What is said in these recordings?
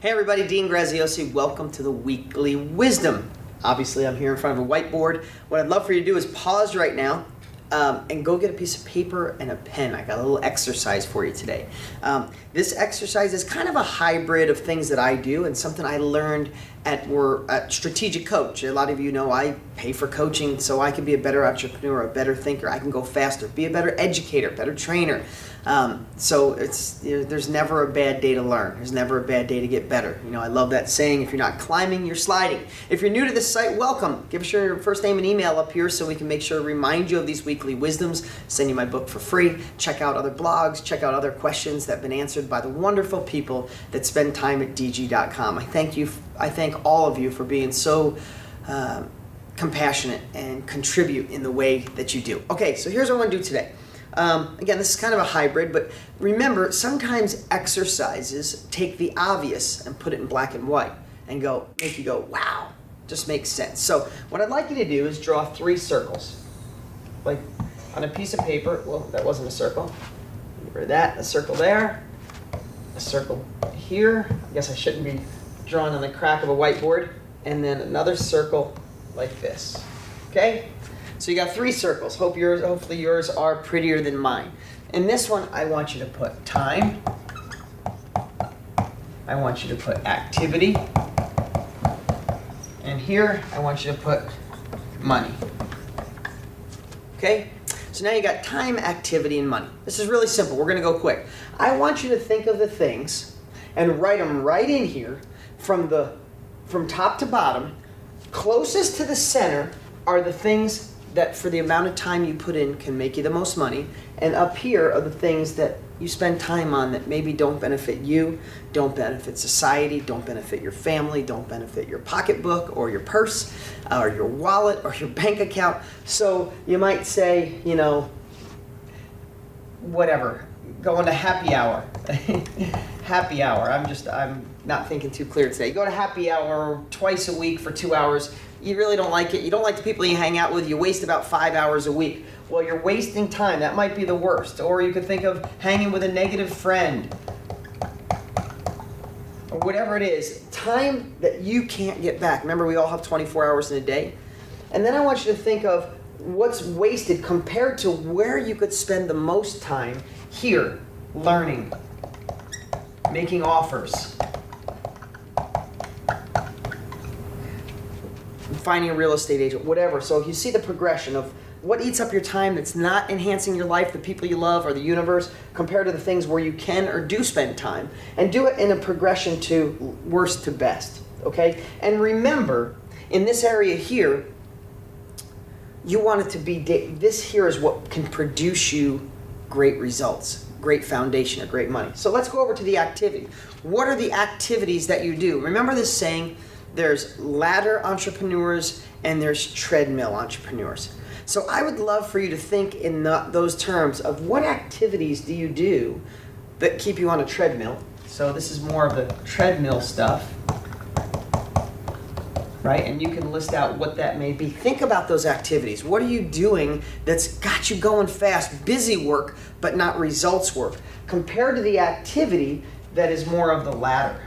Hey everybody, Dean Graziosi. Welcome to the Weekly Wisdom. Obviously, I'm here in front of a whiteboard. What I'd love for you to do is pause right now and go get a piece of paper and a pen. I got a little exercise for you today. This exercise is kind of a hybrid of things that I do and something I learned at Strategic Coach. A lot of you know I pay for coaching so I can be a better entrepreneur, a better thinker. I can go faster, be a better educator, better trainer. So there's never a bad day to learn. There's never a bad day to get better. You know, I love that saying, if you're not climbing, you're sliding. If you're new to this site, welcome. Give us your first name and email up here so we can make sure to remind you of these weekly wisdoms, send you my book for free, check out other blogs, check out other questions that have been answered by the wonderful people that spend time at dg.com. I thank all of you for being so compassionate and contribute in the way that you do. Okay, so here's what I want to do today. Again, this is kind of a hybrid, but remember, sometimes exercises take the obvious and put it in black and white and make you go, wow, just makes sense. So what I'd like you to do is draw 3 circles, like on a piece of paper. Well, that wasn't a circle. Get rid of that. A circle there, a circle here. I guess I shouldn't be drawing on the crack of a whiteboard, and then another circle like this. Okay? So you got 3 circles. Hopefully yours are prettier than mine. In this one, I want you to put time. I want you to put activity. And here, I want you to put money. Okay? So now you got time, activity, and money. This is really simple. We're going to go quick. I want you to think of the things and write them right in here from top to bottom. Closest to the center are the things that for the amount of time you put in can make you the most money, and up here are the things that you spend time on that maybe don't benefit you, don't benefit society, don't benefit your family, don't benefit your pocketbook or your purse or your wallet or your bank account. So you might say, you know, whatever, going to happy hour. Happy hour. I'm not thinking too clear today. Go to happy hour twice a week for 2 hours. You really don't like it. You don't like the people you hang out with. You waste about 5 hours a week. Well, you're wasting time. That might be the worst. Or you could think of hanging with a negative friend. Or whatever it is. Time that you can't get back. Remember, we all have 24 hours in a day. And then I want you to think of what's wasted compared to where you could spend the most time here, learning, making offers, finding a real estate agent, whatever. So if you see the progression of what eats up your time that's not enhancing your life, the people you love, or the universe, compared to the things where you can or do spend time, and do it in a progression to worst to best, okay? And remember, in this area here, you want it to be, this here is what can produce you great results, great foundation, or great money. So let's go over to the activity. What are the activities that you do? Remember this saying, there's ladder entrepreneurs and there's treadmill entrepreneurs. So I would love for you to think in those terms of what activities do you do that keep you on a treadmill. So this is more of the treadmill stuff, right? And you can list out what that may be. Think about those activities. What are you doing that's got you going fast, busy work, but not results work, compared to the activity that is more of the ladder,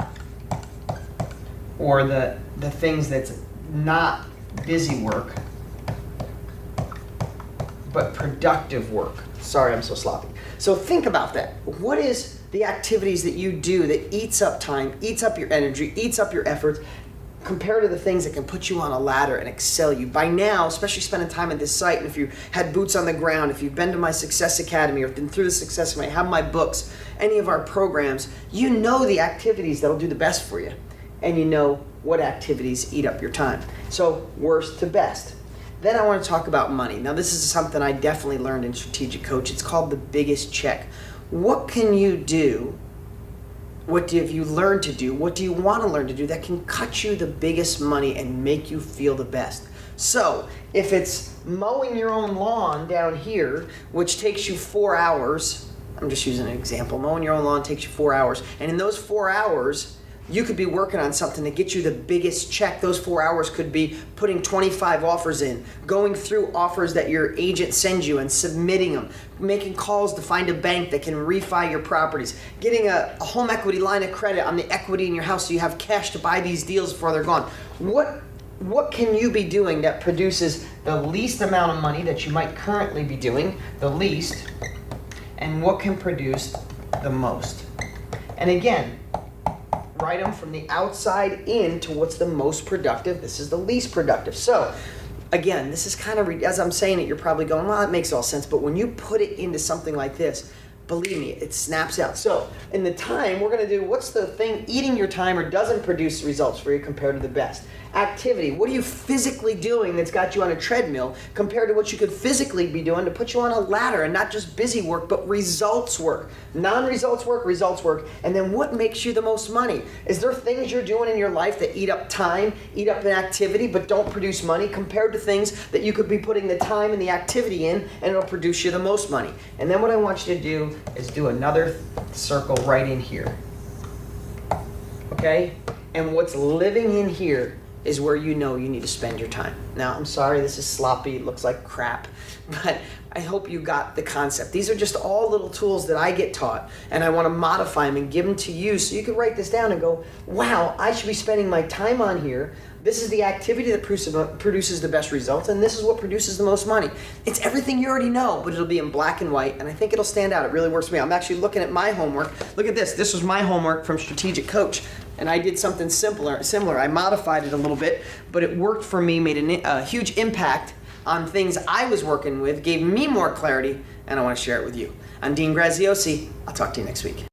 or the things that's not busy work, but productive work. Sorry, I'm so sloppy. So think about that. What is the activities that you do that eats up time, eats up your energy, eats up your effort, compared to the things that can put you on a ladder and excel you? By now, especially spending time at this site, and if you had boots on the ground, if you've been to my Success Academy or been through the Success Academy, have my books, any of our programs, you know the activities that'll do the best for you. And you know what activities eat up your time. So worst to best. Then I want to talk about money. Now this is something I definitely learned in Strategic Coach. It's called the biggest check. What can you do? What have you learned to do? What do you want to learn to do that can cut you the biggest money and make you feel the best? So if it's mowing your own lawn down here, which takes you 4 hours, I'm just using an example, mowing your own lawn takes you 4 hours, and in those 4 hours, You could be working on something to get you the biggest check. Those 4 hours could be putting 25 offers in, going through offers that your agent sends you and submitting them, making calls to find a bank that can refi your properties, getting a home equity line of credit on the equity in your house so you have cash to buy these deals before they're gone. What can you be doing that produces the least amount of money that you might currently be doing, the least, and what can produce the most? And again, write them from the outside in to what's the most productive. This is the least productive. So again, this is kind of, as I'm saying it, you're probably going, well, that makes all sense. But when you put it into something like this, believe me, it snaps out. So in the time, we're going to do what's the thing eating your time or doesn't produce results for you compared to the best. Activity, what are you physically doing that's got you on a treadmill compared to what you could physically be doing to put you on a ladder, and not just busy work, but results work. Non-results work, results work. And then what makes you the most money? Is there things you're doing in your life that eat up time, eat up an activity, but don't produce money compared to things that you could be putting the time and the activity in and it'll produce you the most money? And then what I want you to do is do another circle right in here. Okay? And what's living in here is where you know you need to spend your time. Now, I'm sorry, this is sloppy, it looks like crap, but I hope you got the concept. These are just all little tools that I get taught, and I want to modify them and give them to you so you can write this down and go, wow, I should be spending my time on here. This is the activity that produces the best results, and this is what produces the most money. It's everything you already know, but it'll be in black and white, and I think it'll stand out. It really works for me. I'm actually looking at my homework. Look at this. This was my homework from Strategic Coach, and I did something similar. I modified it a little bit, but it worked for me, made a huge impact on things I was working with, gave me more clarity, and I want to share it with you. I'm Dean Graziosi. I'll talk to you next week.